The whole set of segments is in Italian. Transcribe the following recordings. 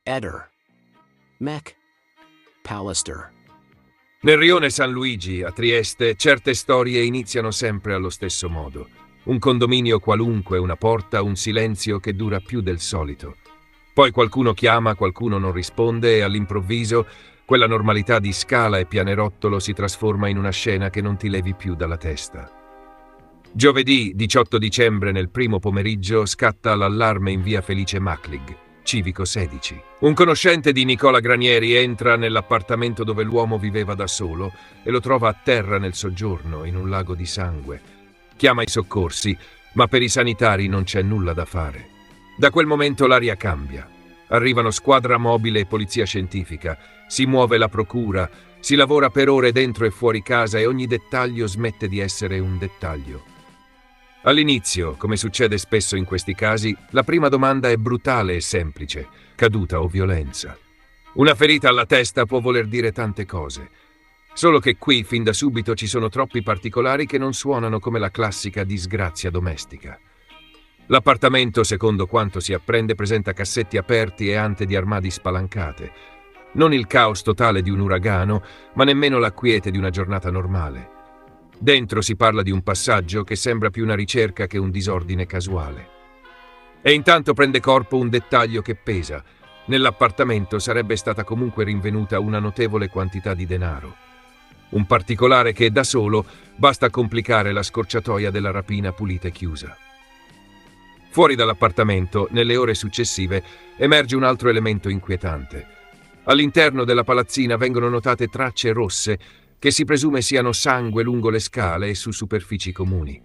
Eder. Mech. Pallister. Nel rione San Luigi, a Trieste, certe storie iniziano sempre allo stesso modo. Un condominio qualunque, una porta, un silenzio che dura più del solito. Poi qualcuno chiama, qualcuno non risponde e all'improvviso quella normalità di scala e pianerottolo si trasforma in una scena che non ti levi più dalla testa. Giovedì 18 dicembre nel primo pomeriggio scatta l'allarme in via Felice Maclig, Civico 16. Un conoscente di Nicola Granieri entra nell'appartamento dove l'uomo viveva da solo e lo trova a terra nel soggiorno, in un lago di sangue. Chiama i soccorsi, ma per i sanitari non c'è nulla da fare. Da quel momento l'aria cambia. Arrivano squadra mobile e polizia scientifica, si muove la procura, si lavora per ore dentro e fuori casa e ogni dettaglio smette di essere un dettaglio. All'inizio, come succede spesso in questi casi, la prima domanda è brutale e semplice: caduta o violenza? Una ferita alla testa può voler dire tante cose. Solo che qui, fin da subito, ci sono troppi particolari che non suonano come la classica disgrazia domestica. L'appartamento, secondo quanto si apprende, presenta cassetti aperti e ante di armadi spalancate. Non il caos totale di un uragano, ma nemmeno la quiete di una giornata normale. Dentro si parla di un passaggio che sembra più una ricerca che un disordine casuale. E intanto prende corpo un dettaglio che pesa. Nell'appartamento sarebbe stata comunque rinvenuta una notevole quantità di denaro. Un particolare che, da solo, basta complicare la scorciatoia della rapina pulita e chiusa. Fuori dall'appartamento, nelle ore successive, emerge un altro elemento inquietante. All'interno della palazzina vengono notate tracce rosse che si presume siano sangue lungo le scale e su superfici comuni.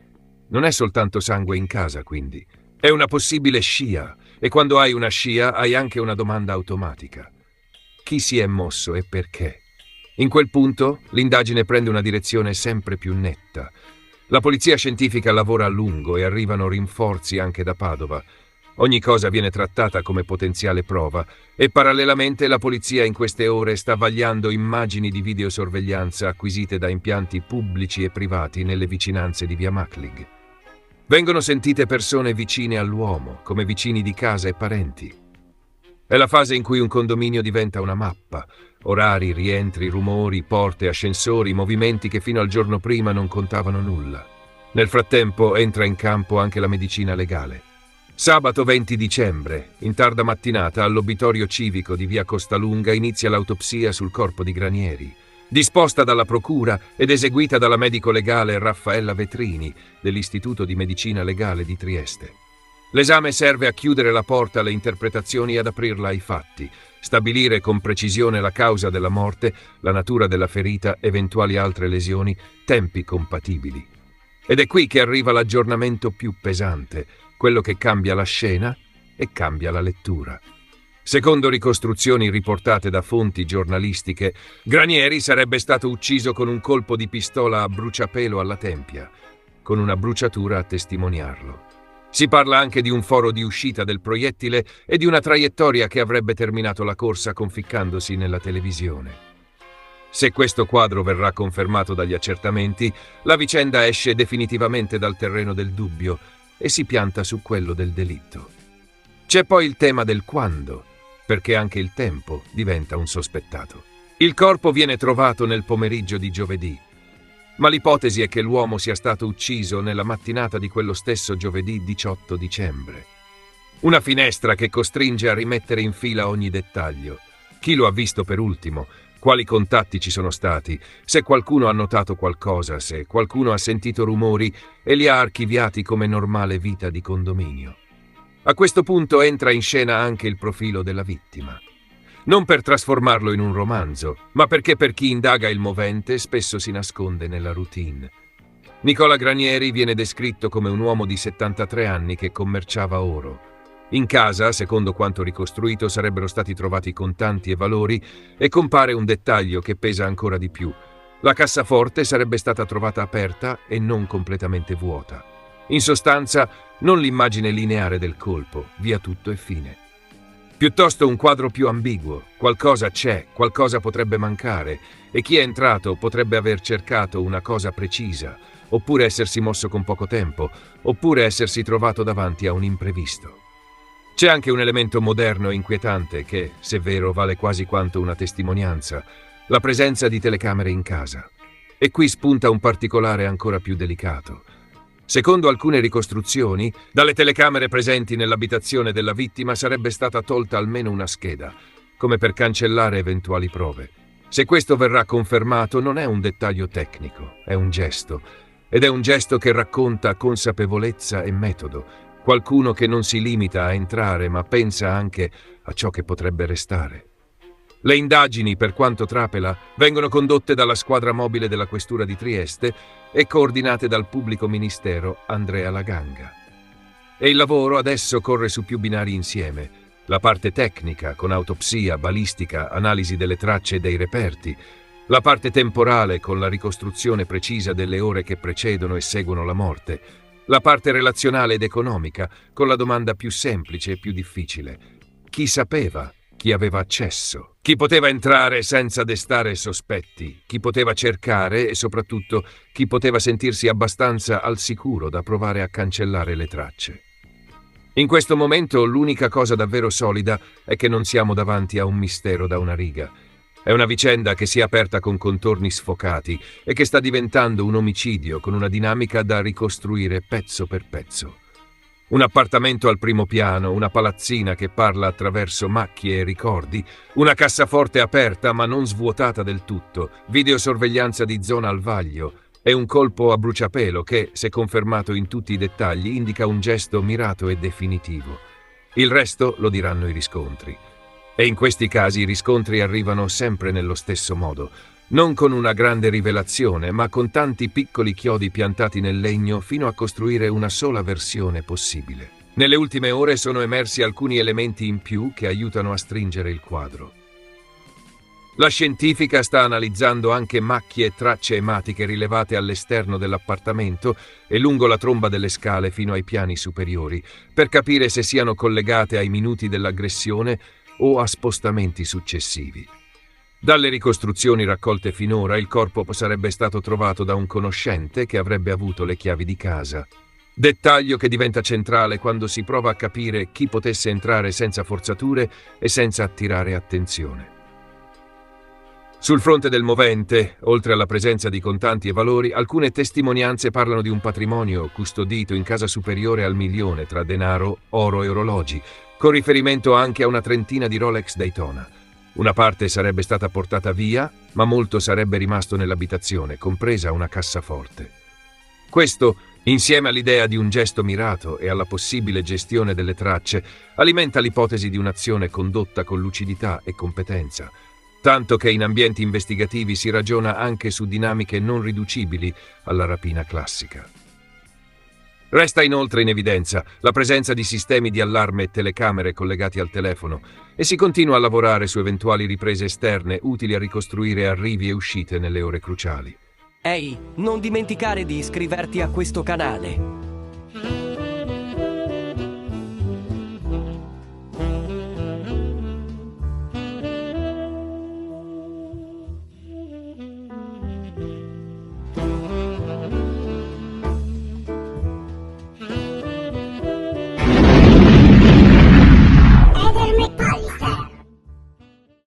Non è soltanto sangue in casa, quindi. È una possibile scia, e quando hai una scia hai anche una domanda automatica. Chi si è mosso e perché? In quel punto l'indagine prende una direzione sempre più netta. La polizia scientifica lavora a lungo e arrivano rinforzi anche da Padova. Ogni cosa viene trattata come potenziale prova e parallelamente la polizia in queste ore sta vagliando immagini di videosorveglianza acquisite da impianti pubblici e privati nelle vicinanze di via Maclig. Vengono sentite persone vicine all'uomo, come vicini di casa e parenti. È la fase in cui un condominio diventa una mappa. Orari, rientri, rumori, porte, ascensori, movimenti che fino al giorno prima non contavano nulla. Nel frattempo entra in campo anche la medicina legale. Sabato 20 dicembre, in tarda mattinata, all'obitorio civico di via Costalunga inizia l'autopsia sul corpo di Granieri, disposta dalla procura ed eseguita dalla medico legale Raffaella Vetrini dell'Istituto di Medicina Legale di Trieste. L'esame serve a chiudere la porta alle interpretazioni e ad aprirla ai fatti, stabilire con precisione la causa della morte, la natura della ferita, eventuali altre lesioni, tempi compatibili. Ed è qui che arriva l'aggiornamento più pesante, quello che cambia la scena e cambia la lettura. Secondo ricostruzioni riportate da fonti giornalistiche, Granieri sarebbe stato ucciso con un colpo di pistola a bruciapelo alla tempia, con una bruciatura a testimoniarlo. Si parla anche di un foro di uscita del proiettile e di una traiettoria che avrebbe terminato la corsa conficcandosi nella televisione. Se questo quadro verrà confermato dagli accertamenti, la vicenda esce definitivamente dal terreno del dubbio e si pianta su quello del delitto. C'è poi il tema del quando, perché anche il tempo diventa un sospettato. Il corpo viene trovato nel pomeriggio di giovedì, ma l'ipotesi è che l'uomo sia stato ucciso nella mattinata di quello stesso giovedì 18 dicembre. Una finestra che costringe a rimettere in fila ogni dettaglio. Chi lo ha visto per ultimo? Quali contatti ci sono stati? Se qualcuno ha notato qualcosa, se qualcuno ha sentito rumori e li ha archiviati come normale vita di condominio. A questo punto entra in scena anche il profilo della vittima. Non per trasformarlo in un romanzo, ma perché per chi indaga il movente spesso si nasconde nella routine. Nicola Granieri viene descritto come un uomo di 73 anni che commerciava oro. In casa, secondo quanto ricostruito, sarebbero stati trovati contanti e valori e compare un dettaglio che pesa ancora di più. La cassaforte sarebbe stata trovata aperta e non completamente vuota. In sostanza, non l'immagine lineare del colpo, via tutto e fine. Piuttosto un quadro più ambiguo. Qualcosa c'è, qualcosa potrebbe mancare e chi è entrato potrebbe aver cercato una cosa precisa, oppure essersi mosso con poco tempo, oppure essersi trovato davanti a un imprevisto. C'è anche un elemento moderno e inquietante che, se vero, vale quasi quanto una testimonianza: la presenza di telecamere in casa. E qui spunta un particolare ancora più delicato. Secondo alcune ricostruzioni, dalle telecamere presenti nell'abitazione della vittima sarebbe stata tolta almeno una scheda, come per cancellare eventuali prove. Se questo verrà confermato, non è un dettaglio tecnico, è un gesto. Ed è un gesto che racconta consapevolezza e metodo. Qualcuno che non si limita a entrare, ma pensa anche a ciò che potrebbe restare. Le indagini, per quanto trapela, vengono condotte dalla squadra mobile della Questura di Trieste e coordinate dal pubblico ministero Andrea Laganga. E il lavoro adesso corre su più binari insieme. La parte tecnica, con autopsia, balistica, analisi delle tracce e dei reperti. La parte temporale, con la ricostruzione precisa delle ore che precedono e seguono la morte. La parte relazionale ed economica, con la domanda più semplice e più difficile. Chi sapeva? Chi aveva accesso? Chi poteva entrare senza destare sospetti? Chi poteva cercare e soprattutto chi poteva sentirsi abbastanza al sicuro da provare a cancellare le tracce? In questo momento l'unica cosa davvero solida è che non siamo davanti a un mistero da una riga. È una vicenda che si è aperta con contorni sfocati e che sta diventando un omicidio con una dinamica da ricostruire pezzo per pezzo. Un appartamento al primo piano, una palazzina che parla attraverso macchie e ricordi, una cassaforte aperta ma non svuotata del tutto, videosorveglianza di zona al vaglio e un colpo a bruciapelo che, se confermato in tutti i dettagli, indica un gesto mirato e definitivo. Il resto lo diranno i riscontri. E in questi casi i riscontri arrivano sempre nello stesso modo, non con una grande rivelazione, ma con tanti piccoli chiodi piantati nel legno fino a costruire una sola versione possibile. Nelle ultime ore sono emersi alcuni elementi in più che aiutano a stringere il quadro. La scientifica sta analizzando anche macchie e tracce ematiche rilevate all'esterno dell'appartamento e lungo la tromba delle scale fino ai piani superiori, per capire se siano collegate ai minuti dell'aggressione o a spostamenti successivi. Dalle ricostruzioni raccolte finora, il corpo sarebbe stato trovato da un conoscente che avrebbe avuto le chiavi di casa. Dettaglio che diventa centrale quando si prova a capire chi potesse entrare senza forzature e senza attirare attenzione. Sul fronte del movente, oltre alla presenza di contanti e valori, alcune testimonianze parlano di un patrimonio custodito in casa superiore al 1.000.000 tra denaro, oro e orologi, con riferimento anche a una trentina di Rolex Daytona. Una parte sarebbe stata portata via, ma molto sarebbe rimasto nell'abitazione, compresa una cassaforte. Questo, insieme all'idea di un gesto mirato e alla possibile gestione delle tracce, alimenta l'ipotesi di un'azione condotta con lucidità e competenza, tanto che in ambienti investigativi si ragiona anche su dinamiche non riducibili alla rapina classica. Resta inoltre in evidenza la presenza di sistemi di allarme e telecamere collegati al telefono e si continua a lavorare su eventuali riprese esterne utili a ricostruire arrivi e uscite nelle ore cruciali. Ehi, non dimenticare di iscriverti a questo canale.